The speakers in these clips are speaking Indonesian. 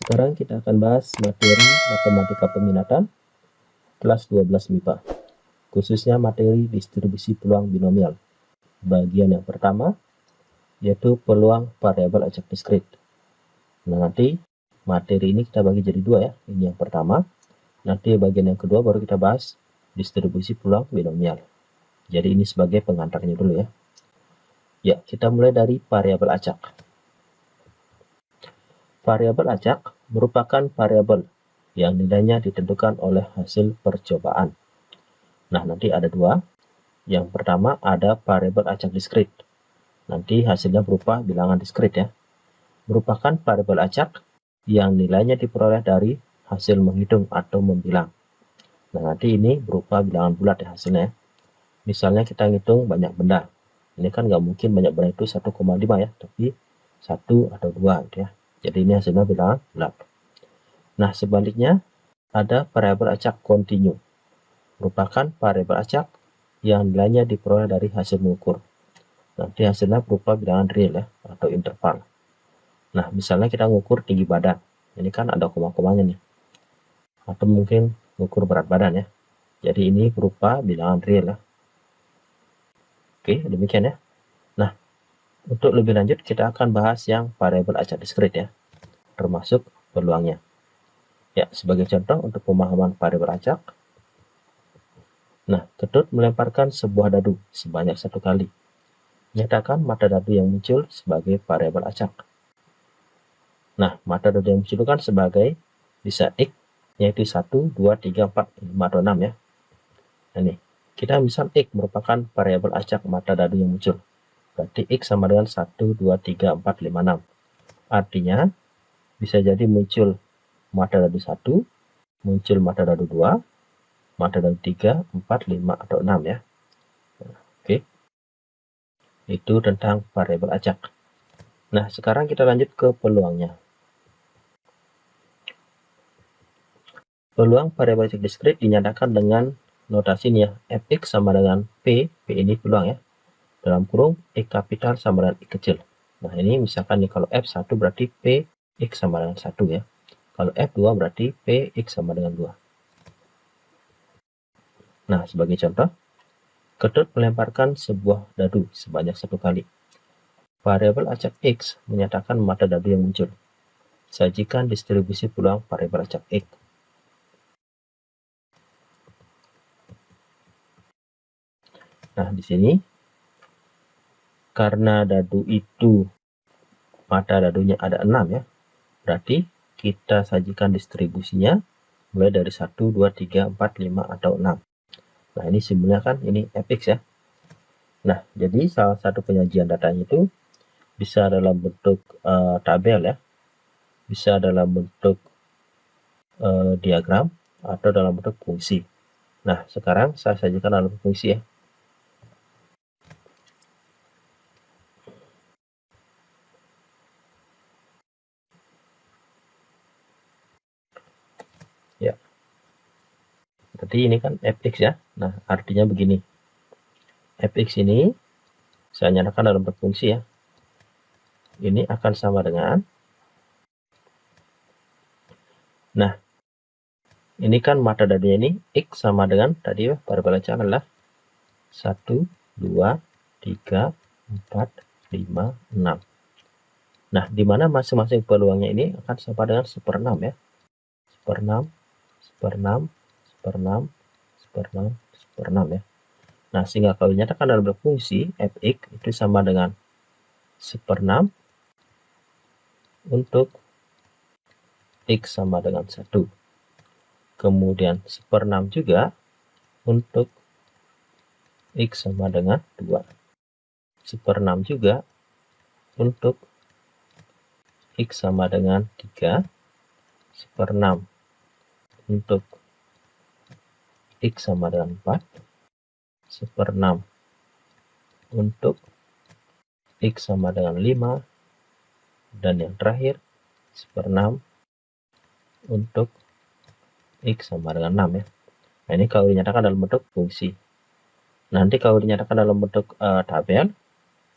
Sekarang kita akan bahas materi matematika peminatan kelas 12 MIPA, khususnya materi distribusi peluang binomial. Bagian yang pertama yaitu peluang variabel acak diskrit. Nah, nanti materi ini kita bagi jadi dua ya. Ini yang pertama. Nanti bagian yang kedua baru kita bahas distribusi peluang binomial. Jadi ini sebagai pengantarnya dulu ya. Ya, kita mulai dari variabel acak. Variabel acak merupakan variabel yang nilainya ditentukan oleh hasil percobaan. Nah, nanti ada dua. Yang pertama ada variabel acak diskrit. Nanti hasilnya berupa bilangan diskrit ya. Merupakan variabel acak yang nilainya diperoleh dari hasil menghitung atau membilang. Nah, nanti ini berupa bilangan bulat ya hasilnya. Misalnya kita ngitung banyak benda. Ini kan nggak mungkin banyak benda itu 1,5 ya, tapi 1 atau 2 gitu ya. Jadi ini hasilnya bilangan bulat. Nah, sebaliknya ada variabel acak kontinu. Merupakan variabel acak yang nilainya diperoleh dari hasil mengukur. Nanti hasilnya berupa bilangan real ya, atau interval. Nah, misalnya kita mengukur tinggi badan. Ini kan ada koma-komanya nih. Atau mungkin mengukur berat badan ya. Jadi ini berupa bilangan real ya. Oke, demikian ya. Nah, untuk lebih lanjut kita akan bahas yang variabel acak diskrit ya, termasuk peluangnya. Ya, sebagai contoh untuk pemahaman variabel acak. Nah, Ketut melemparkan sebuah dadu sebanyak 1 kali. Nyatakan mata dadu yang muncul sebagai variabel acak. Nah, mata dadu yang muncul kan sebagai bisa X, yaitu 1, 2, 3, 4, 5, atau 6 ya. Nah, ini, kita misal X merupakan variabel acak mata dadu yang muncul. Berarti X sama dengan 1, 2, 3, 4, 5, 6. Artinya, bisa jadi muncul mata dadu 1, muncul mata dadu 2, mata dadu 3, 4, 5, atau 6 ya. Oke. Itu tentang variabel acak. Nah, sekarang kita lanjut ke peluangnya. Peluang variabel acak diskrit dinyatakan dengan notasi ini ya, fx sama dengan p ini peluang ya. Dalam kurung X kapital sama dengan X kecil. Nah, ini misalkan nih kalau F1 berarti P X sama dengan 1 ya. Kalau F2 berarti P X sama dengan 2. Nah, sebagai contoh, Ketut melemparkan sebuah dadu sebanyak 1 kali. Variabel acak X menyatakan mata dadu yang muncul. Sajikan distribusi peluang variabel acak X. Nah, di sini karena dadu itu mata dadunya ada 6 ya. Berarti kita sajikan distribusinya mulai dari 1, 2, 3, 4, 5, atau 6. Nah, ini simbolnya kan ini fx ya. Nah, jadi salah satu penyajian datanya itu bisa dalam bentuk tabel ya. Bisa dalam bentuk diagram atau dalam bentuk fungsi. Nah, sekarang saya sajikan dalam fungsi ya. Ya. Berarti ini kan fx ya. Nah, artinya begini. Fx ini saya nyatakan dalam bentuk fungsi ya. Ini akan sama dengan, nah, ini kan mata dadunya ini X sama dengan tadi ya, variabel acak adalah 1, 2, 3, 4, 5, 6. Nah, di mana masing-masing peluangnya ini akan sama dengan 1/6 ya. 1/6, 1/6, 1/6, 1/6, 1/6 ya. Nah, sehingga kalau dinyatakan dalam bentuk fungsi fx itu sama dengan 1/6 untuk X sama dengan 1. Kemudian 1/6 juga untuk X sama dengan 2. 1/6 juga untuk X sama dengan 3. 1/6 untuk X sama dengan 4. 1/6 untuk X sama dengan 5. Dan yang terakhir 1/6 untuk X sama dengan 6 ya. Nah, ini kalau dinyatakan dalam bentuk fungsi. Nanti kalau dinyatakan dalam bentuk tabel,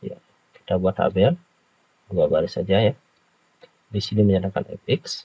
ya, kita buat tabel 2 baris saja ya. Di sini menyatakan fx,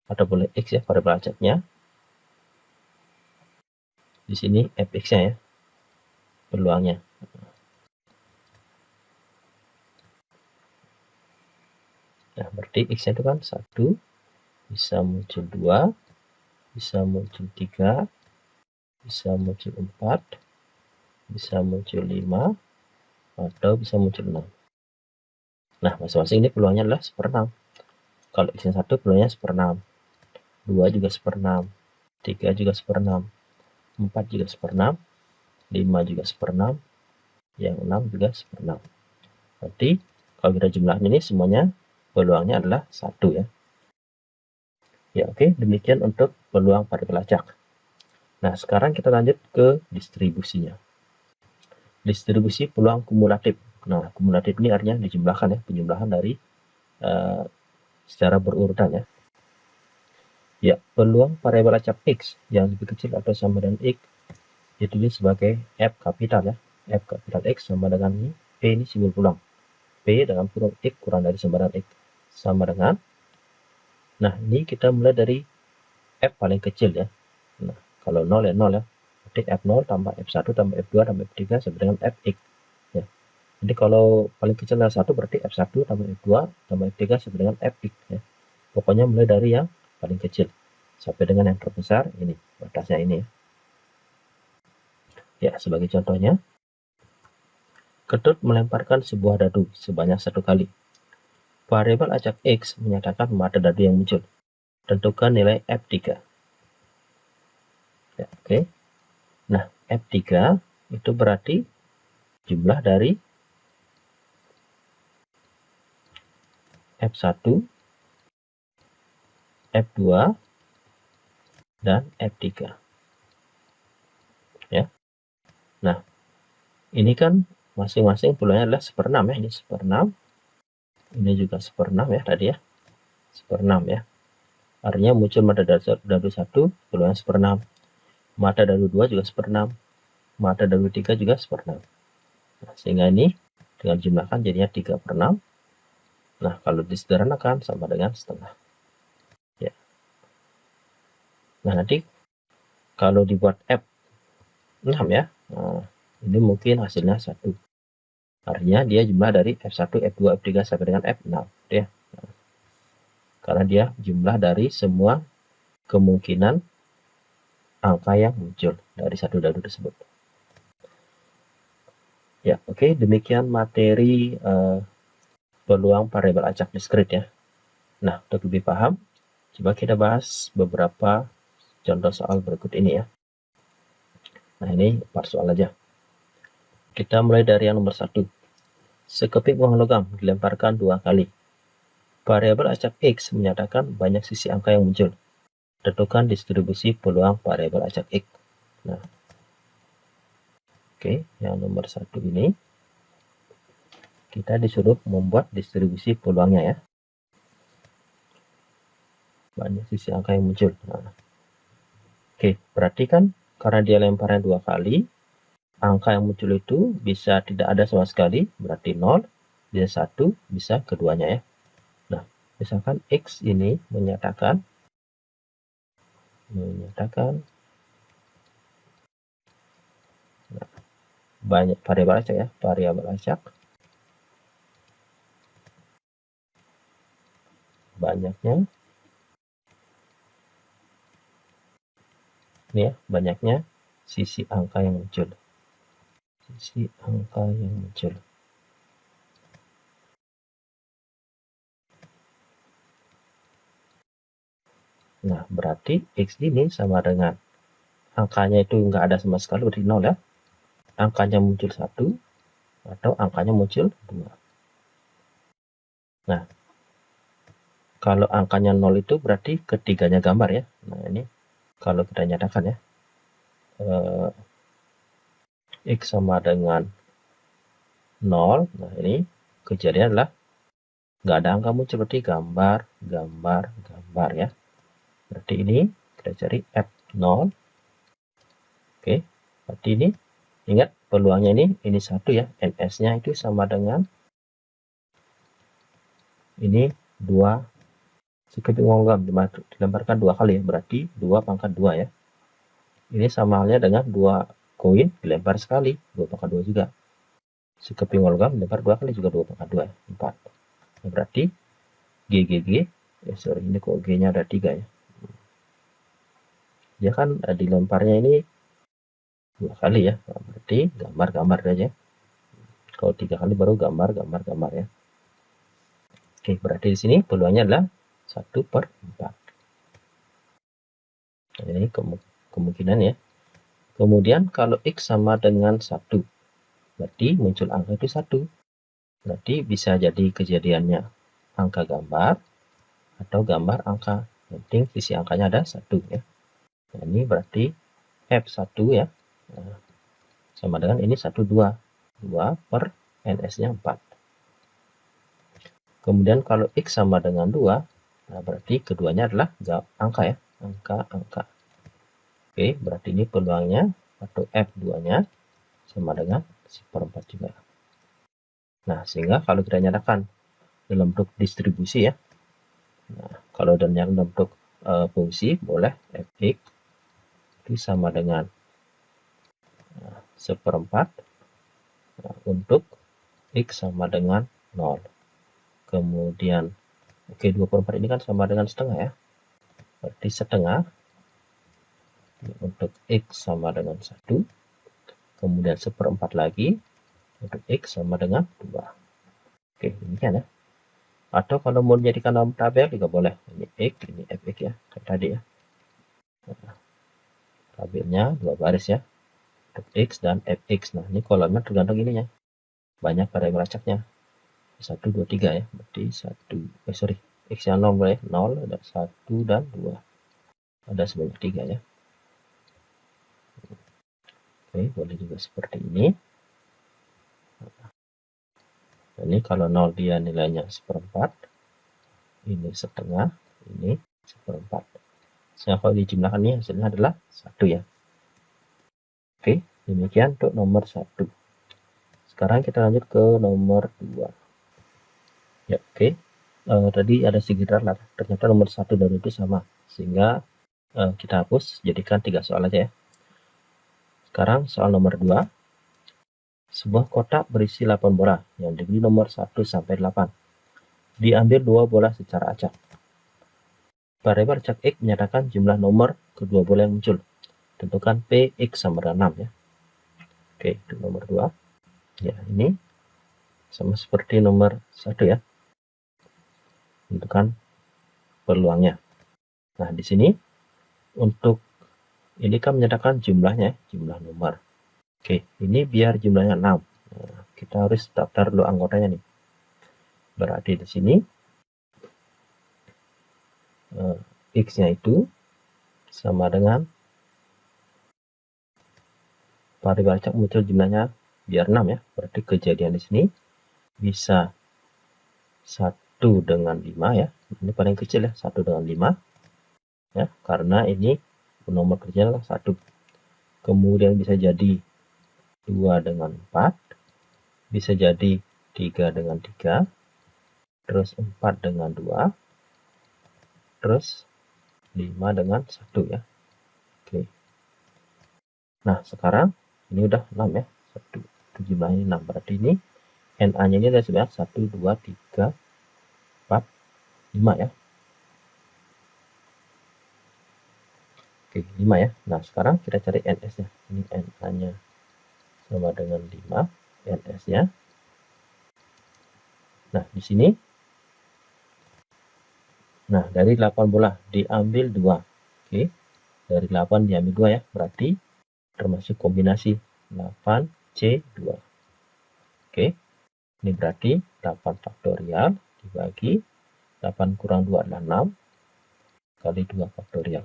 atau boleh X ya, variabel acaknya. Di sini fx-nya ya, peluangnya. Nah, berarti X-nya itu kan 1, bisa muncul 2, bisa muncul 3, bisa muncul 4, bisa muncul 5, atau bisa muncul 6. Nah, masing-masing ini peluangnya adalah 1/6. Kalau X-nya 1 peluangnya 1/6, 2 juga 1/6, 3 juga 1/6, 4 juga 1/6, 5 juga 1/6, yang 6 juga 1/6. Berarti kalau kita jumlahin ini semuanya peluangnya adalah 1 ya. Ya, oke, demikian untuk peluang variabel acak. Nah, sekarang kita lanjut ke distribusinya. Distribusi peluang kumulatif. Nah, kumulatif ini artinya dijumlahkan ya, penjumlahan dari secara berurutan ya. Ya, peluang variabel acak X yang lebih kecil atau sama dengan X ditulis sebagai F kapital ya. F kapital X sama dengan ini, P ini simbol peluang. P dengan kurung X kurang dari sama dengan X sama dengan. Nah, ini kita mulai dari F paling kecil ya. Nah, kalau 0 ya 0 ya. Berarti F0 tambah F1 tambah F2 tambah F3 sama dengan Fx ya. Jadi kalau paling kecil adalah 1 berarti F1 tambah F2 tambah F3 sama dengan Fx ya. Pokoknya mulai dari yang paling kecil sampai dengan yang terbesar ini, batasnya ini ya. Ya, sebagai contohnya, Ketut melemparkan sebuah dadu sebanyak 1 kali. Variabel acak X menyatakan mata dadu yang muncul. Tentukan nilai F3. Ya, oke. Nah, F3 itu berarti jumlah dari F1, F2, dan F3. Ya. Nah, ini kan masing-masing peluangnya adalah 1/6 ya. Ini 1/6. Ini juga 1/6 ya tadi ya. 1/6 ya. Artinya muncul mata dadu 1 peluangnya 1/6. Mata dadu 2 juga 1/6. Mata dadu 3 juga 1/6. Nah, sehingga ini dengan jumlahkan jadinya 3/6. Nah, kalau disederhanakan sama dengan setengah. Ya. Nah, nanti kalau dibuat F6 ya. Nah, ini mungkin hasilnya 1. Artinya dia jumlah dari F1, F2, F3 sampai dengan F6 ya. Karena dia jumlah dari semua kemungkinan angka yang muncul dari satu dadu tersebut. Ya, oke, demikian materi peluang variabel acak diskrit ya. Nah, untuk lebih paham, coba kita bahas beberapa contoh soal berikut ini ya. Nah, ini part soal aja. Kita mulai dari yang nomor 1. Sekeping uang logam dilemparkan 2 kali. Variabel acak X menyatakan banyak sisi angka yang muncul. Tentukan distribusi peluang variabel acak X. Nah, oke, yang nomor 1 ini kita disuruh membuat distribusi peluangnya ya. Banyak sisi angka yang muncul. Nah, oke, berarti kan karena dia lemparan 2 kali, angka yang muncul itu bisa tidak ada sama sekali, berarti 0, bisa 1, bisa keduanya ya. Nah, misalkan X ini menyatakan nah, banyak variabel acak ya, variabel acak banyaknya ini ya, banyaknya sisi angka yang muncul. Sisi angka yang muncul. Nah, berarti X ini sama dengan angkanya itu nggak ada sama sekali, berarti 0 ya. Angkanya muncul 1 atau angkanya muncul 2. Nah, kalau angkanya 0 itu berarti ketiganya gambar ya. Nah, ini kalau kita nyatakan ya, X sama dengan 0. Nah, ini kejadian adalah nggak ada angka muncul, berarti gambar, gambar, gambar ya. Berarti ini kita cari F0. Oke, berarti ini ingat peluangnya ini 1 ya. NS-nya itu sama dengan ini 2, sekeping uang logam dilemparkan 2 kali ya, berarti 2 pangkat 2 ya. Ini sama halnya dengan 2 koin dilempar sekali, 2 pangkat 2 juga. Sekeping uang logam dilempar 2 kali juga 2 pangkat 2 ya, 4. Nah, berarti GGG, sorry ini kok G-nya ada 3 ya. Dia kan dilemparnya ini 2 kali ya, nah, berarti gambar-gambar aja. Kalau 3 kali baru gambar ya. Oke, berarti di sini peluangnya adalah 1/4. Nah, ini kemungkinan ya. Kemudian kalau X sama dengan 1, berarti muncul angka itu 1. Berarti bisa jadi kejadiannya angka gambar atau gambar angka. Yang penting sisi angkanya ada 1 ya. Nah, ini berarti F1 ya. Nah, sama dengan ini 1, 2. 2 per NS-nya 4. Kemudian kalau X sama dengan 2, nah berarti keduanya adalah angka ya. Angka. Oke, berarti ini peluangnya atau F2-nya sama dengan 1/4 juga. Nah, sehingga kalau kita nyatakan dalam bentuk distribusi ya. Nah, kalau dalam bentuk fungsi boleh Fx itu sama dengan 1/4 untuk X sama dengan 0. Kemudian, oke 2/4 ini kan sama dengan setengah ya. Berarti setengah untuk X sama dengan 1. Kemudian 1/4 lagi untuk X sama dengan 2. Oke, demikian ya. Atau kalau mau dijadikan dalam tabel juga boleh. Ini X, ini Fx ya, kayak tadi ya. Nah, tabelnya 2 baris ya. Untuk X dan Fx. Nah, ini kolomnya tergantung ininya. Banyak variabel acaknya. 1, 2, 3 ya. Berarti 1, X yang 0 boleh. 0, ada 1 dan 2. Ada sebanyak 3 ya. Oke, boleh juga seperti ini. Nah, ini kalau 0 dia nilainya 1/4. Ini setengah, ini 1/4. Sehingga kalau dijumlahkan ini hasilnya adalah 1 ya. Oke, demikian untuk nomor 1. Sekarang kita lanjut ke nomor 2. Ya, oke. Tadi ada sekitar lah. Ternyata nomor 1 dan itu sama. Sehingga kita hapus, jadikan 3 soal aja ya. Sekarang soal nomor 2. Sebuah kotak berisi 8 bola yang diberi nomor 1 sampai 8. Diambil 2 bola secara acak. Variabel acak X menyatakan jumlah nomor kedua bola yang muncul. Tentukan P X sama dengan 6 ya. Oke, itu nomor 2. Ya, ini sama seperti nomor 1 ya. Tentukan peluangnya. Nah, di sini untuk ini kan menyatakan jumlahnya, jumlah nomor. Oke, ini biar jumlahnya 6. Nah, kita harus daftar dulu anggotanya nih. Berarti di sini X-nya itu sama dengan variabel acak muncul jumlahnya biar 6 ya. Berarti kejadian di sini bisa 1 dengan 5 ya. Ini paling kecil ya, 1 dengan 5. Ya, karena ini nomor kerjanya adalah 1. Kemudian bisa jadi 2 dengan 4. Bisa jadi 3 dengan 3. Terus 4 dengan 2. Terus 5 dengan 1 ya. Oke. Nah, sekarang ini udah 6 ya. 1, jumlahnya 6. Berarti ini NA-nya ini adalah sebanyak 1, 2, 3, 4, 5 ya. Oke, 5 ya. Nah, sekarang kita cari NS-nya. Ini NA-nya sama dengan 5. NS-nya. Nah, di sini. Nah, dari 8 bola diambil 2. Oke. Dari 8 diambil 2 ya. Berarti termasuk kombinasi 8C2. Oke. Ini berarti 8 faktorial dibagi 8 kurang 2 adalah 6 kali 2 faktorial.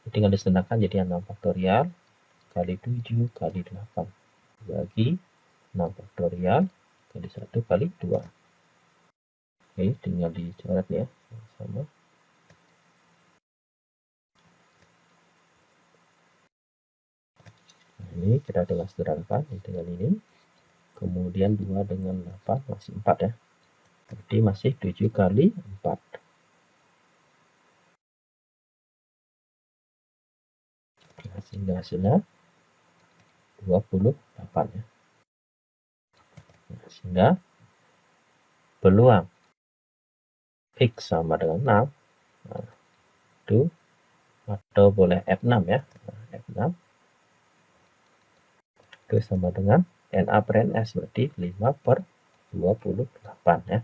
Tinggal disetengahkan jadi 6 faktorial kali 7 kali 8 dibagi 6 faktorial kali 1 kali 2. Oke, tinggal dicoret ya. Sama. Nah, ini kita tinggal sederhanakan dengan ini. Kemudian 2 dengan 8 masih 4 ya. Berarti masih 7 kali 4. sehingga hasilnya 28 ya. Nah, sehingga peluang X sama dengan 6, nah, itu atau boleh F6 ya. Nah, F6 itu sama dengan NA per NS, berarti 5/28 ya.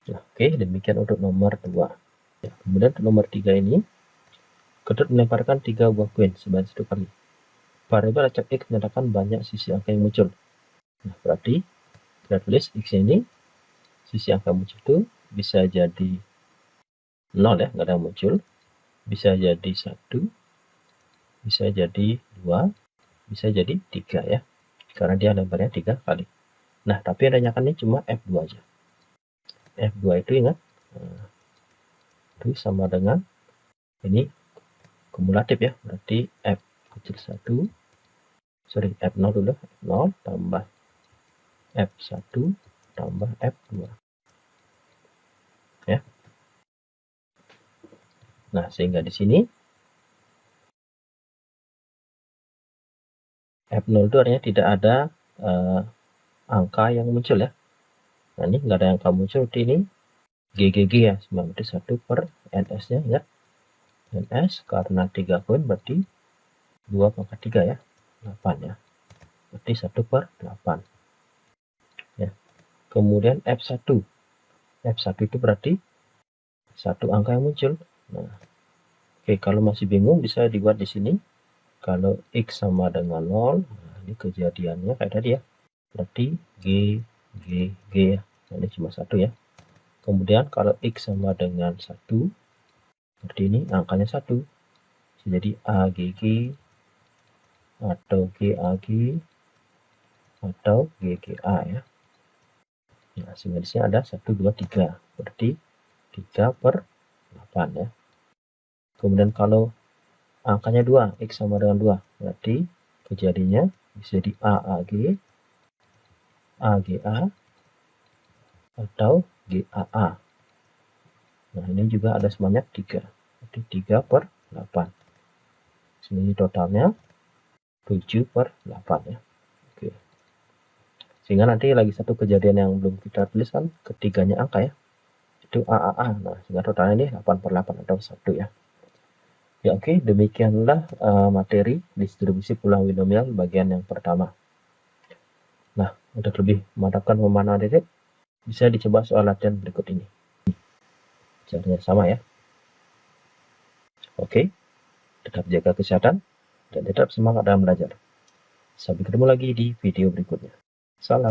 Nah, oke, demikian untuk nomor 2 ya. Kemudian untuk nomor 3 ini, Kedut melemparkan 3 buah koin sebanyak 1 kali. Variabel acak X menyatakan banyak sisi angka yang muncul. Nah, berarti kita tulis X ini, sisi angka muncul itu bisa jadi 0 ya, nggak ada yang muncul. Bisa jadi 1, bisa jadi 2, bisa jadi 3 ya. Karena dia lemparnya 3 kali. Nah, tapi yang ditanyakan ini cuma F2 aja. F2 itu ingat, itu sama dengan ini kumulatif ya, berarti F kecil 1, sorry, F0 dulu, F0 tambah F1 tambah F2 ya. Nah, sehingga di sini F0 itu artinya tidak ada angka yang muncul ya. Nah, ini nggak ada angka muncul, berarti ini GGG ya, berarti 1 per NS nya ya. NS karena 3 koin berarti 2 pangkat 3 ya, 8 ya. Berarti 1 per 8 ya. Kemudian F1 itu berarti 1 angka yang muncul. Nah, oke, kalau masih bingung bisa dibuat di sini. Kalau X sama dengan 0, nah ini kejadiannya kayak tadi ya. Berarti G ya. Nah, ini cuma 1 ya. Kemudian kalau X sama dengan 1, berarti ini angkanya 1. Jadi AGG atau GAG atau GGA ya. Nah, sehingga di sini ada 1, 2, 3. Berarti 3 per 8 ya. Kemudian kalau angkanya 2, X sama dengan 2, berarti kejadiannya bisa di AAG, AGA, atau GAA. Nah, ini juga ada sebanyak 3. Berarti 3 per 8. Sini totalnya 7 per 8 ya. Oke. Sehingga nanti lagi satu kejadian yang belum kita tuliskan, ketiganya angka ya. Itu AAA. Nah, sehingga totalnya ini 8 per 8 atau 1 ya. Ya, oke, demikianlah materi distribusi pulang binomial bagian yang pertama. Nah, untuk lebih memantapkan pemahaman adik, bisa dicoba soal latihan berikut ini. Caranya sama ya. Oke, tetap jaga kesehatan dan tetap semangat dalam belajar. Sampai ketemu lagi di video berikutnya. Salam.